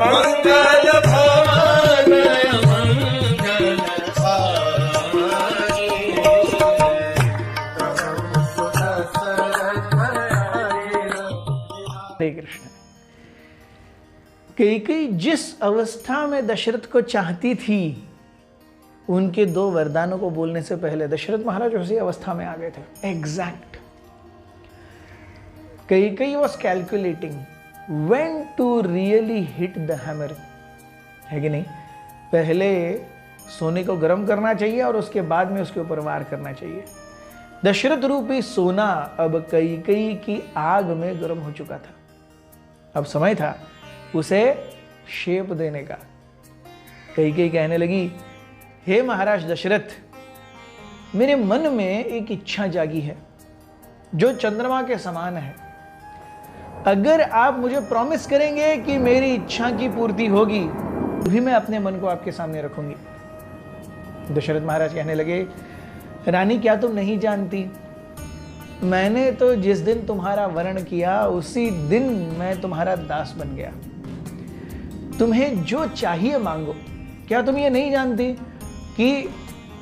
मंगल भवन मंगल हरे कृष्ण। कैकेयी जिस अवस्था में दशरथ को चाहती थी, उनके 2 वरदानों को बोलने से पहले दशरथ महाराज उसी अवस्था में आ गए थे। Exact. Kaikeyi was calculating when to really hit the hammer, है कि नहीं? पहले सोने को गर्म करना चाहिए और उसके बाद में उसके ऊपर वार करना चाहिए। दशरथ रूपी सोना अब कैकेयी की आग में गर्म हो चुका था। अब समय था उसे शेप देने का। कैकेयी कहने लगी, हे महाराज दशरथ, मेरे मन में एक इच्छा जागी है जो चंद्रमा के समान है। अगर आप मुझे प्रॉमिस करेंगे कि मेरी इच्छा की पूर्ति होगी, तो भी मैं अपने मन को आपके सामने रखूंगी। दशरथ महाराज कहने लगे, रानी क्या तुम नहीं जानती, मैंने तो जिस दिन तुम्हारा वर्ण किया उसी दिन मैं तुम्हारा दास बन गया। तुम्हें जो चाहिए मांगो। क्या तुम ये नहीं जानती कि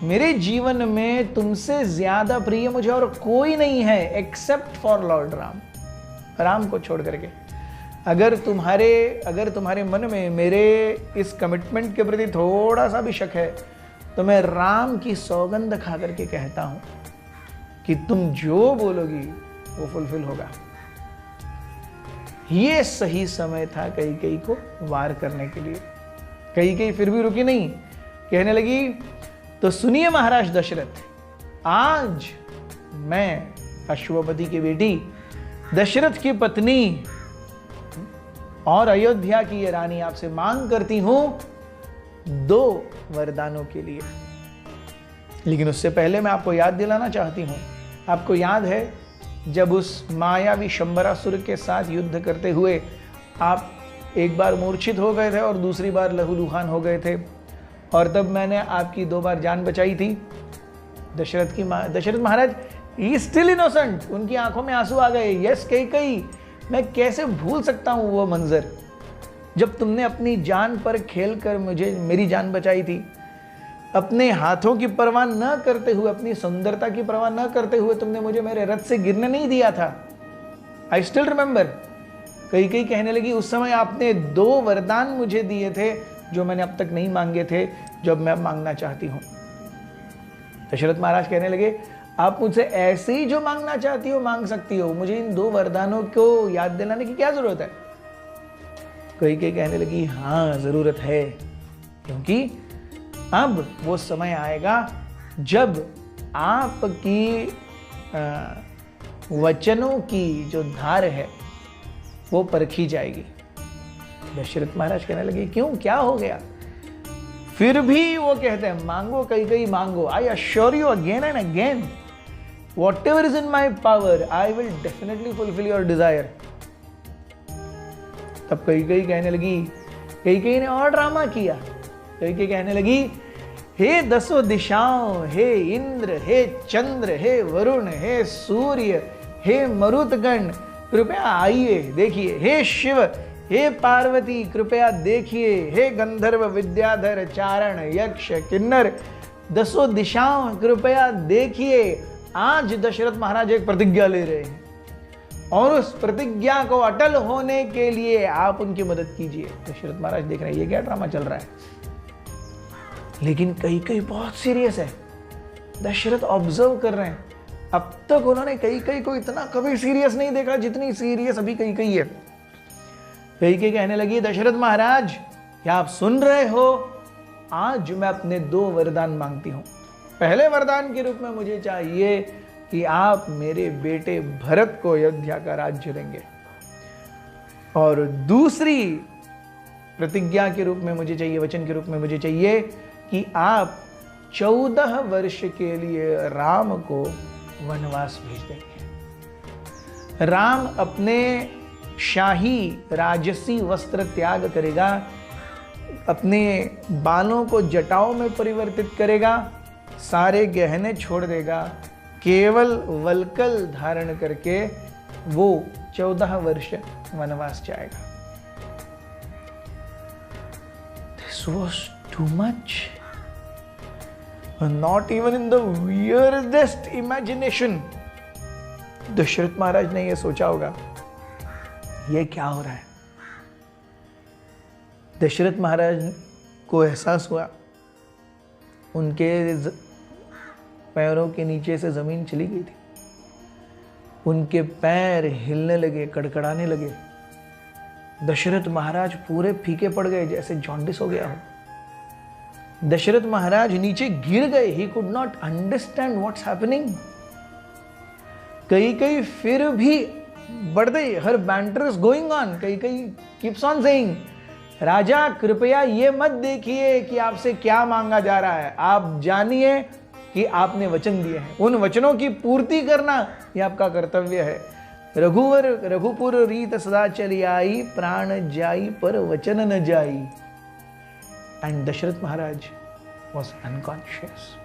मेरे जीवन में तुमसे ज्यादा प्रिय मुझे और कोई नहीं है except for Lord Ram, Ram को छोड़ करके। अगर तुम्हारे मन में मेरे इस कमिटमेंट के प्रति थोड़ा सा भी शक है, तो मैं राम की सौगंध खा करके कहता हूं कि तुम जो बोलोगी वो फुलफिल होगा। ये सही समय था कैकेयी को वार करने के लिए। कैकेयी फिर भी रुकी नहीं, कहने लगी, तो सुनिए महाराज दशरथ, आज मैं अश्वपति की बेटी, दशरथ की पत्नी और अयोध्या की ये रानी आपसे मांग करती हूं 2 वरदानों के लिए। लेकिन उससे पहले मैं आपको याद दिलाना चाहती हूं, आपको याद है जब उस मायावी शंबरासुर के साथ युद्ध करते हुए आप एक बार मूर्छित हो गए थे और दूसरी बार लहूलुहान हो गए थे, और तब मैंने आपकी 2 बार जान बचाई थी। दशरथ महाराज ही स्टिल इनोसेंट, उनकी आंखों में आंसू आ गए। यस कैकेयी, मैं कैसे भूल सकता हूं वो मंजर जब तुमने अपनी जान पर खेलकर मेरी जान बचाई थी। अपने हाथों की परवाह न करते हुए, अपनी सुंदरता की परवाह न करते हुए तुमने मुझे मेरे रथ से गिरने नहीं दिया था। I still remember. कैकेयी कहने लगी, उस समय आपने 2 वरदान मुझे दिए थे जो मैंने अब तक नहीं मांगे थे, जो अब मैं मांगना चाहती हूं। दशरथ महाराज कहने लगे, आप मुझसे ऐसे ही जो मांगना चाहती हो मांग सकती हो, मुझे इन 2 वरदानों को याद दिलाने की क्या जरूरत है? कैकेयी कहने लगी, हाँ जरूरत है, क्योंकि अब वो समय आएगा जब आपकी वचनों की जो धार है वो परखी जाएगी। दशरथ महाराज कहने लगे, क्यों, क्या हो गया? फिर भी वो कहते हैं, मांगो कैकेयी मांगो, I assure you again and again, whatever is in my power, I will definitely fulfill your desire। तब कैकेयी कहने लगी, कैकेयी ने और ड्रामा किया। कैकेयी कहने लगी, हे 10 दिशाओं, हे इंद्र, हे चंद्र, हे वरुण, हे सूर्य, हे मरुतगण, कृपया आइए देखिए। हे शिव, हे पार्वती, कृपया देखिए। हे गंधर्व, विद्याधर, चारण, यक्ष, किन्नर, 10 दिशाओं, कृपया देखिए। आज दशरथ महाराज एक प्रतिज्ञा ले रहे हैं और उस प्रतिज्ञा को अटल होने के लिए आप उनकी मदद कीजिए। दशरथ महाराज देख रहे हैं ये क्या ड्रामा चल रहा है, लेकिन कैकेयी बहुत सीरियस है। दशरथ ऑब्जर्व कर रहे हैं। अब तक उन्होंने कैकेयी को इतना कभी सीरियस नहीं देखा जितनी सीरियस अभी कैकेयी है। कैकेयी कहने लगी, दशरथ महाराज क्या आप सुन रहे हो? आज मैं अपने 2 वरदान मांगती हूं। पहले वरदान के रूप में मुझे चाहिए कि आप मेरे बेटे भरत को अयोध्या का राज्य देंगे, और दूसरी प्रतिज्ञा के रूप में मुझे चाहिए, वचन के रूप में मुझे चाहिए कि आप 14 वर्ष के लिए राम को वनवास भेज देंगे। राम अपने शाही राजसी वस्त्र त्याग करेगा, अपने बालों को जटाओं में परिवर्तित करेगा, सारे गहने छोड़ देगा, केवल वल्कल धारण करके वो 14 वर्ष वनवास जाएगा। This was too much. Not even in the weirdest imagination. Dasharath महाराज ने यह सोचा होगा, यह क्या हो रहा है। दशरथ महाराज को एहसास हुआ, उनके पैरों के नीचे से जमीन चली गई थी। उनके पैर हिलने लगे, कड़कड़ाने लगे। दशरथ महाराज पूरे फीके पड़ गए, जैसे जॉन्डिस हो गया हो। दशरथ महाराज नीचे गिर गए। He could not understand what's happening. कई फिर भी बढ़ गई, हर बैंटर इज गोइंग ऑन। कई कीप्स ऑन सेइंग, राजा कृपया ये मत देखिए कि आपसे क्या मांगा जा रहा है, आप जानिए कि आपने वचन दिए हैं, उन वचनों की पूर्ति करना यह आपका कर्तव्य है। रघुपुर रीत सदा चली आई, प्राण जाई पर वचन न जाई। And Dasharath Maharaj was unconscious.